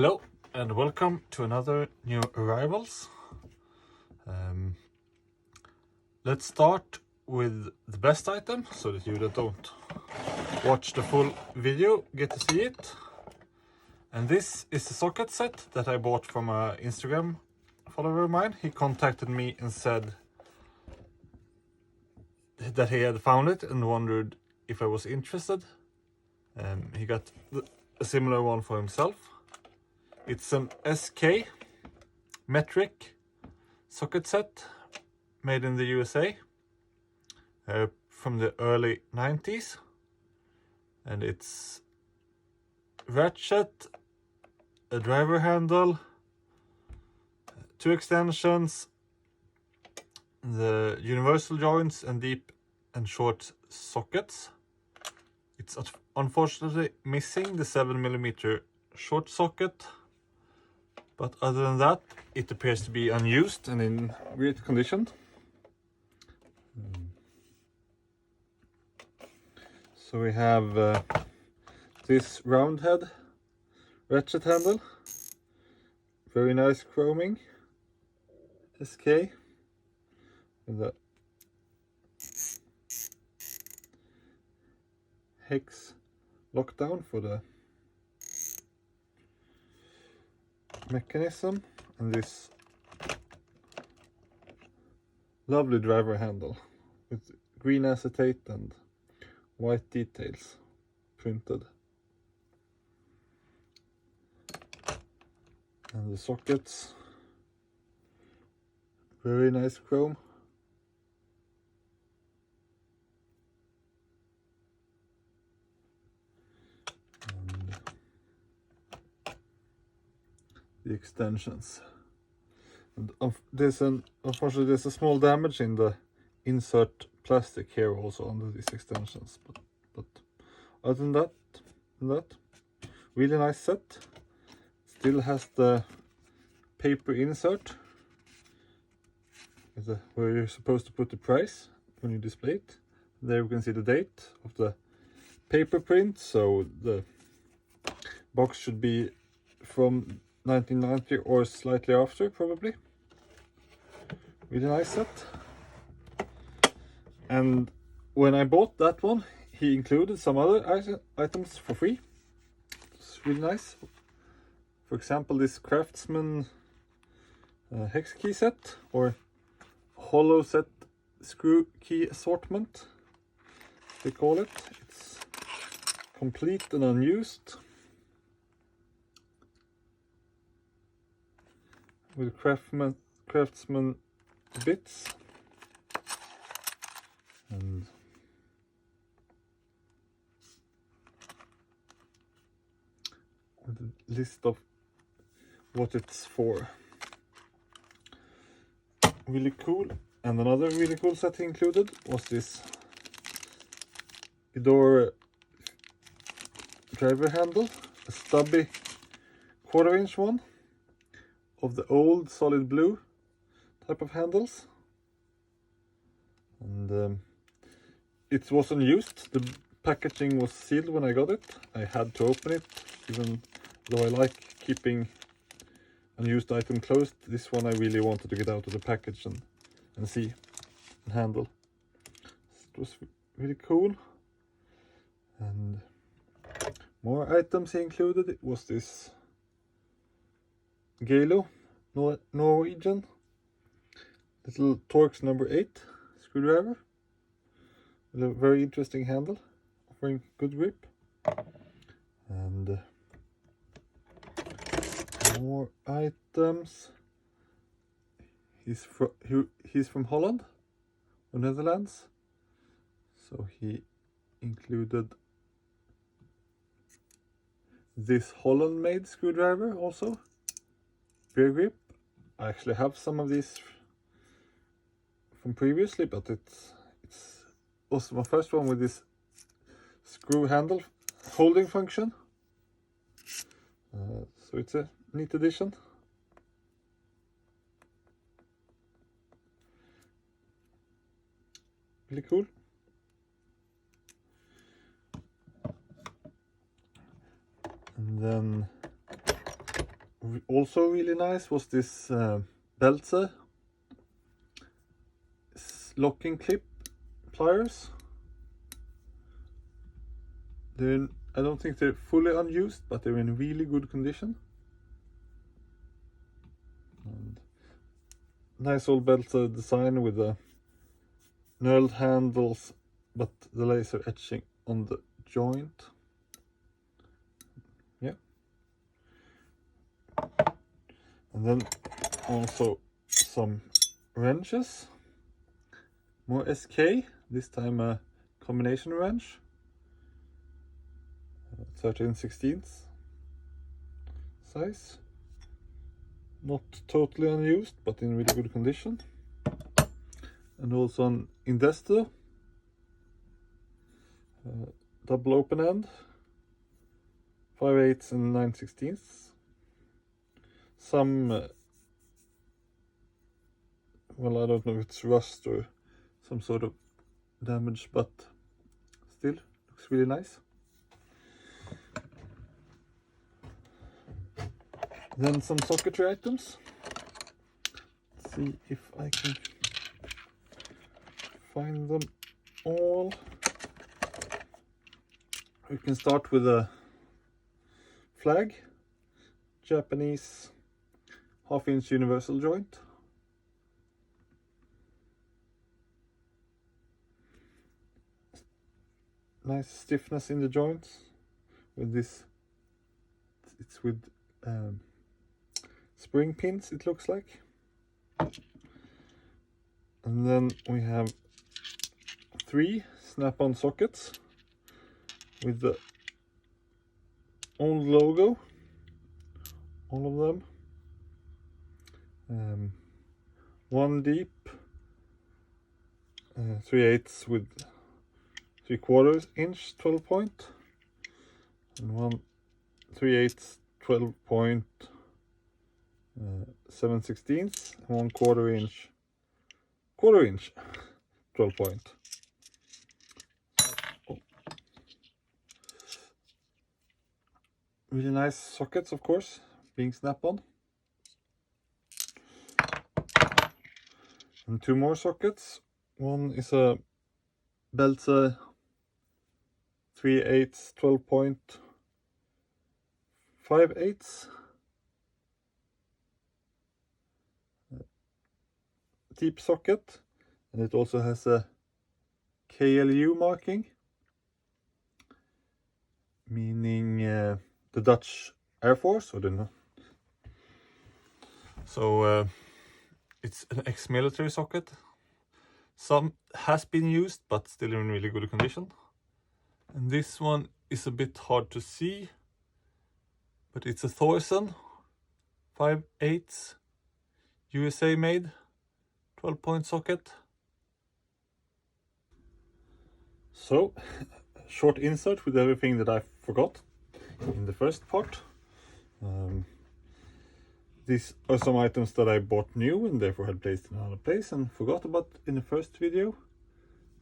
Hello and welcome to another new arrivals. Let's start with the best item so that you that don't watch the full video get to see it. And this is the socket set that I bought from an Instagram follower of mine. He contacted me and said that he had found it and wondered if I was interested. He got a similar one for himself. It's an SK metric socket set made in the USA from the early 90s, and it's ratchet, a driver handle, two extensions, the universal joints and deep and short sockets. It's unfortunately missing the 7mm short socket, but other than that it appears to be unused and in great condition. So we have this round head ratchet handle, very nice chroming, SK, with the hex lockdown for the mechanism, and this lovely driver handle with green acetate and white details printed, and the sockets, very nice chrome. And the extensions, and unfortunately there's a small damage in the insert plastic here also under these extensions, but other than that, really nice set. Still has the paper insert where you're supposed to put the price when you display it. There we can see the date of the paper print, so the box should be from 1990 or slightly after, probably. Really nice set. And when I bought that one, he included some other items for free. It's really nice. For example, this Craftsman hex key set, or hollow set screw key assortment, they call it. It's complete and unused, with Craftsman bits, and with a list of what it's for. Really cool. And another really cool set he included was this Gedore driver handle, a stubby 1/4" one of the old solid blue type of handles, and it wasn't used. The packaging was sealed when I got it. I had to open it, even though I like keeping unused item closed. This one I really wanted to get out of the package and see and handle. It was really cool. And more items he included. It was this Galo Norwegian little Torx number 8 screwdriver with a very interesting handle, offering good grip. And more items. He's from Holland or Netherlands, so he included this Holland made screwdriver also, bear grip. I actually have some of these from previously, but it's also my first one with this screw handle holding function, so it's a neat addition. Really cool. And then Also really nice was this Belzer locking clip pliers. I don't think they're fully unused, but they're in really good condition. And nice old Belzer design with the knurled handles, but the laser etching on the joint. Yeah. And then also some wrenches. More SK, this time a combination wrench. 13/16 size. Not totally unused, but in really good condition. And also an Indester. Double open end. 5/8 and 9/16. Some, well, I don't know if it's rust or some sort of damage, but still looks really nice. Then some socketry items. Let's see if I can find them all. We can start with a flag, Japanese 1/2" universal joint. Nice stiffness in the joints with this. It's with spring pins, it looks like. And then we have 3 snap-on sockets with the old logo, all of them. 1 deep, 3/8 with 3/4 inch 12 point, and 1 3/8 12 point 7/16, and 1/4 inch 12 point. Really nice sockets, of course, being snap-on. And 2 more sockets. One is a Belzer 3/8 12 point 5/8 deep socket, and it also has a KLU marking, meaning the Dutch Air Force, or the it's an ex-military socket. Some has been used, but still in really good condition. And this one is a bit hard to see, but it's a Thorson 5/8 USA made 12 point socket. So, short insert with everything that I forgot in the first part. These are some items that I bought new and therefore had placed in another place and forgot about in the first video.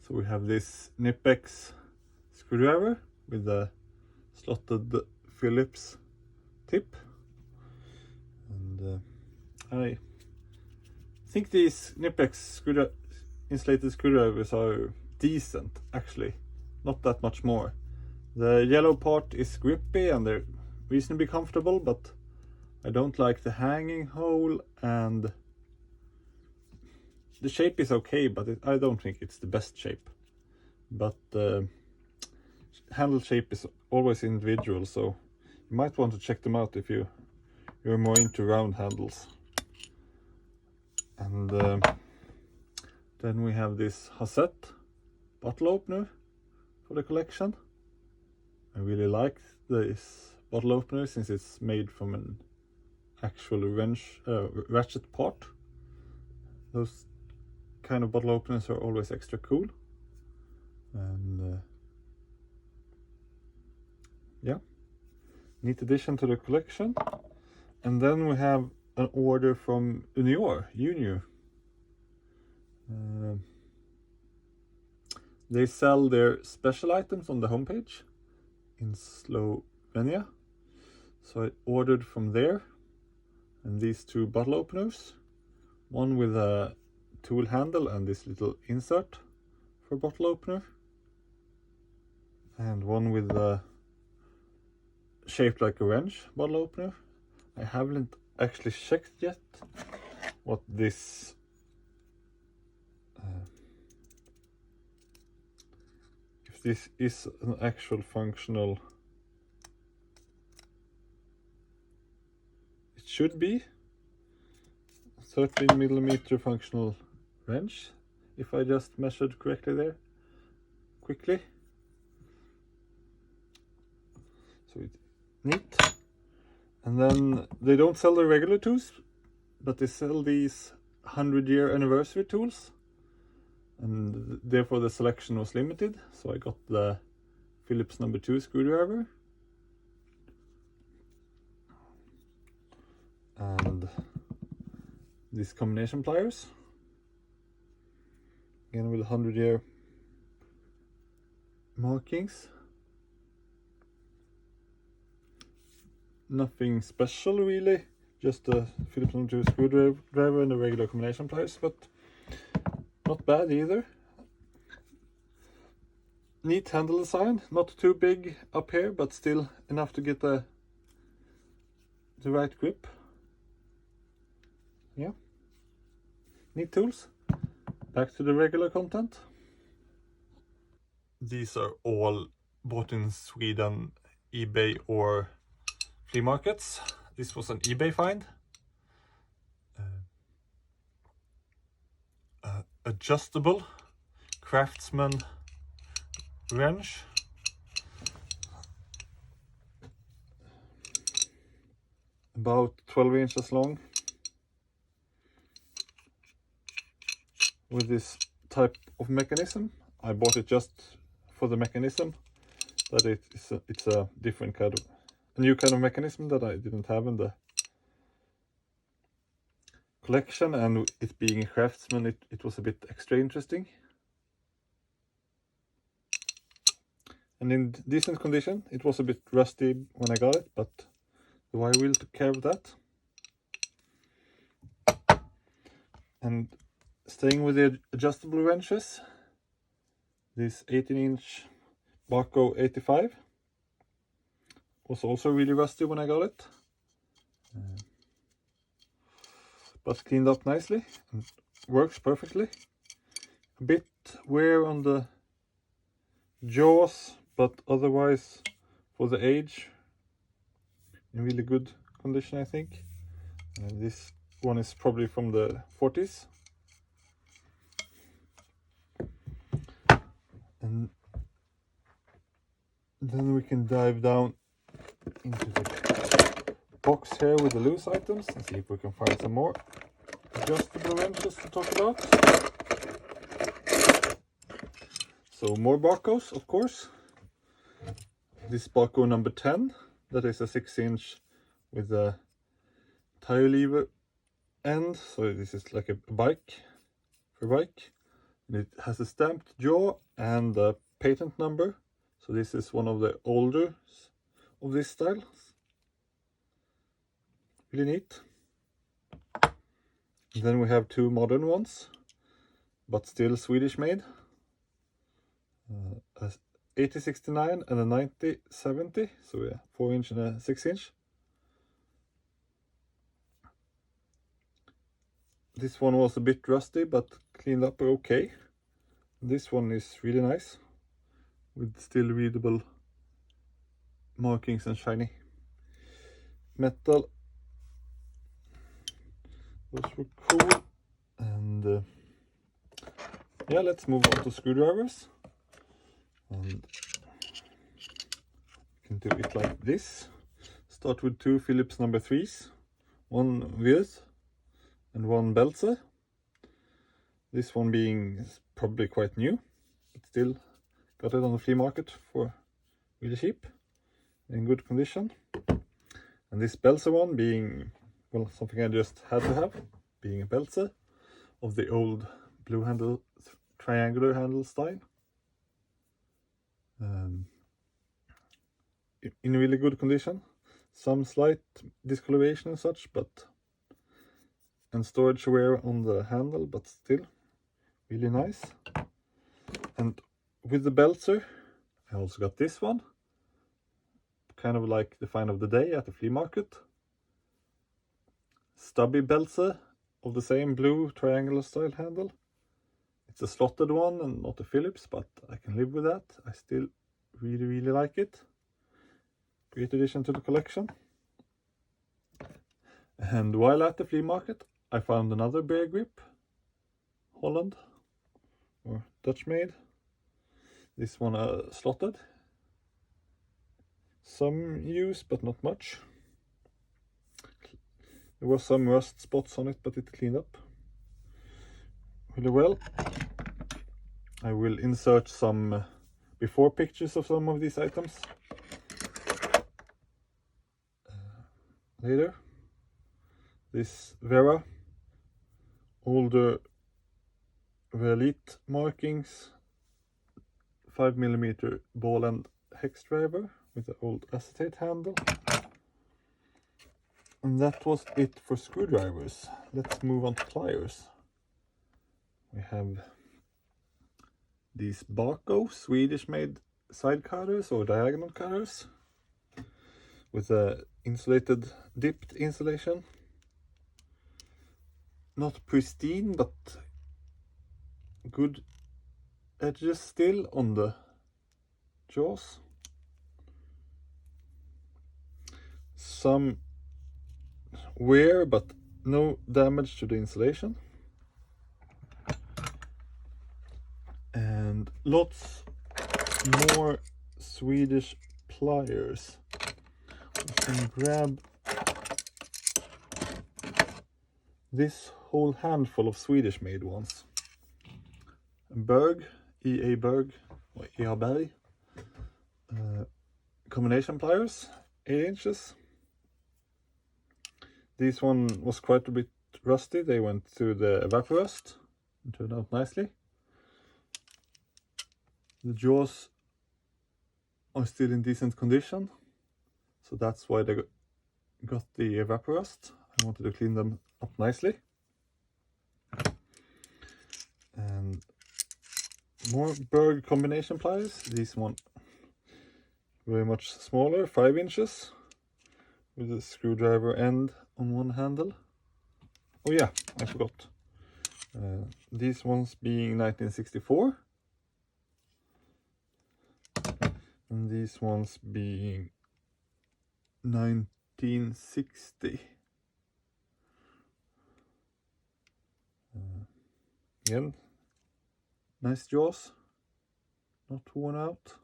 So we have this Nepex screwdriver with a slotted Phillips tip. And I think these Nepex insulated screwdrivers are decent, actually. Not that much more. The yellow part is grippy and they're reasonably comfortable, but I don't like the hanging hole, and the shape is okay, but I don't think it's the best shape. But handle shape is always individual, so you might want to check them out if you're more into round handles. And then we have this Hazette bottle opener for the collection. I really like this bottle opener since it's made from an actual ratchet part. Those kind of bottle openers are always extra cool. And yeah, neat addition to the collection. And then we have an order from Unio. They sell their special items on the homepage in Slovenia, so I ordered from there. and these two bottle openers, one with a tool handle and this little insert for bottle opener, and one with a shaped like a wrench bottle opener. I haven't actually checked yet what this if this is an actual functional. It should be 13mm functional wrench, if I just measured correctly there quickly. So it's neat. And then they don't sell the regular tools, but they sell these 100-year anniversary tools, and therefore the selection was limited. So I got the Phillips No. 2 screwdriver and these combination pliers, again with 100-year markings. Nothing special really, just a Phillips No. 2 screwdriver and the regular combination pliers, but not bad either. Neat handle design, not too big up here, but still enough to get the right grip. Yeah, neat tools. Back to the regular content. These are all bought in Sweden, eBay or flea markets. This was an eBay find. Adjustable Craftsman wrench. About 12 inches long, with this type of mechanism. I bought it just for the mechanism, but it's a different kind of, a new kind of mechanism that I didn't have in the collection, and it being a Craftsman, it was a bit extra interesting. And in decent condition. It was a bit rusty when I got it, but the wire wheel took care of that. And staying with the adjustable wrenches, this 18-inch Bahco 85 was also really rusty when I got it, but cleaned up nicely and works perfectly. A bit wear on the jaws, but otherwise for the age in really good condition, I think. This one is probably from the 40s. And then we can dive down into the box here with the loose items and see if we can find some more adjustable wrenches to talk about. So more Bahcos, of course. This Bahco number 10, that is a 6-inch with a tire lever end. So this is like a bike, for a bike. And it has a stamped jaw and a patent number. So this is one of the older of this style. Really neat. And then we have two modern ones, but still Swedish made. A 8069 and a 9070. So yeah, 4-inch and a 6-inch. This one was a bit rusty, but cleaned up okay. This one is really nice, with still readable markings and shiny metal. Those were cool. And yeah, let's move on to screwdrivers. And you can do it like this. Start with two Phillips No. 3s, one Wirth and one Belzer. This one being probably quite new, but still got it on the flea market for really cheap, in good condition. And this Belzer one being, well, something I just had to have, being a Belzer of the old blue handle, triangular handle style. In really good condition. Some slight discoloration and such, but and storage wear on the handle, but still really nice. And with the Belzer, I also got this one, kind of like the find of the day at the flea market. Stubby Belzer of the same blue triangular style handle. It's a slotted one and not a Phillips, but I can live with that. I still really like it. Great addition to the collection. And while at the flea market, I found another bear grip, Holland or Dutch made. This one slotted. Some use, but not much. There were some rust spots on it, but it cleaned up really well. I will insert some before pictures of some of these items later. This Vera, older Elite markings, 5mm ball and hex driver with the old acetate handle. And that was it for screwdrivers. Let's move on to pliers. We have these Bahco Swedish made side cutters or diagonal cutters with a insulated dipped insulation. Not pristine, but good edges still on the jaws. Some wear, but no damage to the insulation. And lots more Swedish pliers. We can grab this whole handful of Swedish made ones. Berg, E.A Berg or E.A Berg combination pliers, 8 inches. This one was quite a bit rusty. They went through the evaporust and turned out nicely. The jaws are still in decent condition, so that's why they got the evaporust. I wanted to clean them up nicely. And more Berg combination pliers. This one very much smaller, 5 inches, with a screwdriver end on one handle. Oh yeah, I forgot. These ones being 1964. And these ones being 1960. Again, nice jaws, not worn out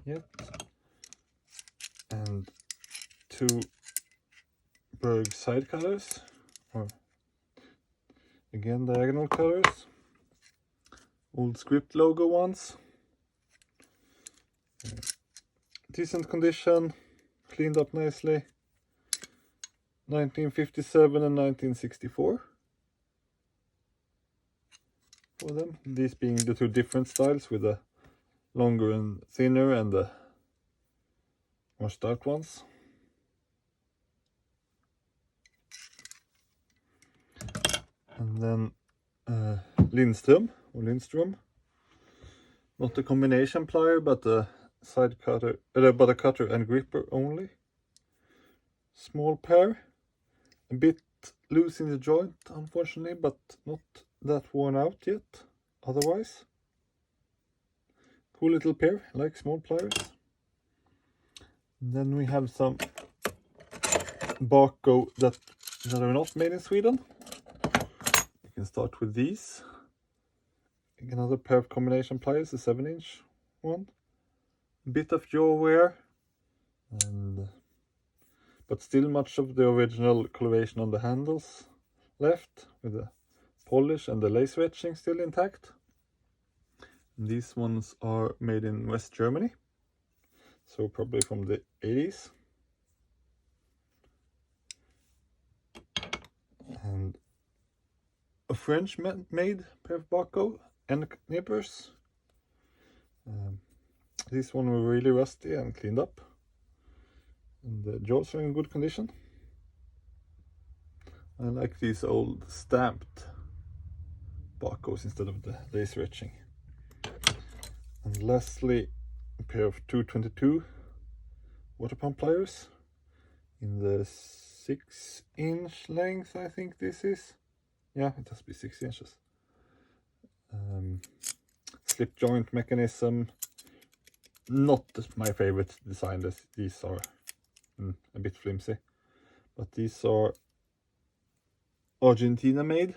yet. And 2 Berg side cutters, or again diagonal cutters, old script logo ones. Decent condition, cleaned up nicely. 1957 and 1964 for them. These being the 2 different styles, with the longer and thinner and the more stout ones. And then Lindstrom, not a combination plier, but a side cutter, but a cutter and gripper only. Small pair, a bit loose in the joint unfortunately, but not that worn out yet otherwise. Cool little pair, I like small pliers. And then we have some Bahco that are not made in Sweden. We can start with these. Another pair of combination pliers, a 7-inch one. A bit of jaw wear, but still much of the original coloration on the handles left, with the polish and the lace etching still intact. And these ones are made in West Germany, so probably from the 80s. And a French made pair of Bahco and nippers. These one were really rusty and cleaned up, and the jaws are in good condition. I like these old stamped Bahcos instead of the laser etching. And lastly, a pair of 222 water pump pliers in the 6-inch length, I think this is. Yeah, it has to be 6 inches. Slip joint mechanism. Not my favorite design. These are a bit flimsy, but these are Argentina made.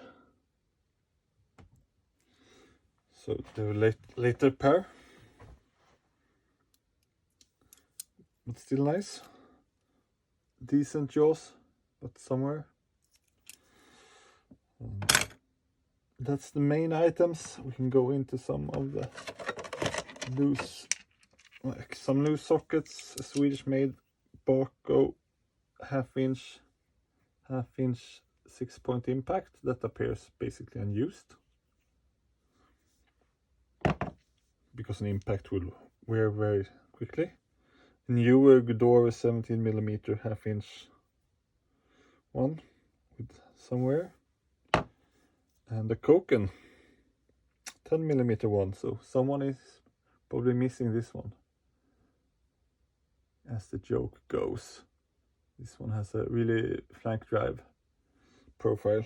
So they're later pair, but still nice. Decent jaws, but somewhere. That's the main items. We can go into some of the loose, like some loose sockets. A Swedish made Bahco half-inch 6-point impact that appears basically unused, because an impact will wear very quickly. Newer Gedore 17mm half-inch one with some wear, and a Koken 10mm one, so someone is probably missing this one, as the joke goes. This one has a really flank drive profile.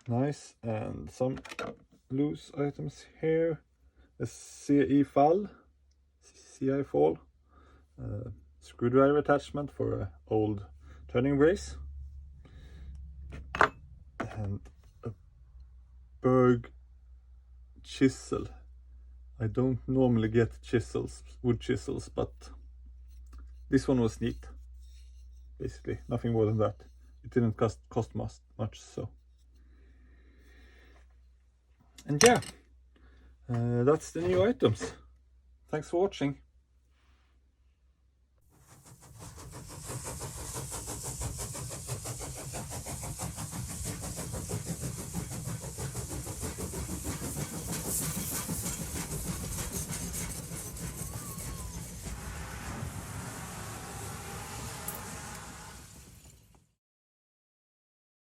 Nice. And some loose items here. A CI fall screwdriver attachment for an old turning brace, and a Berg chisel. I don't normally get wood chisels, but this one was neat. Basically nothing more than that. It didn't cost much, so. And yeah, that's the new items. Thanks for watching.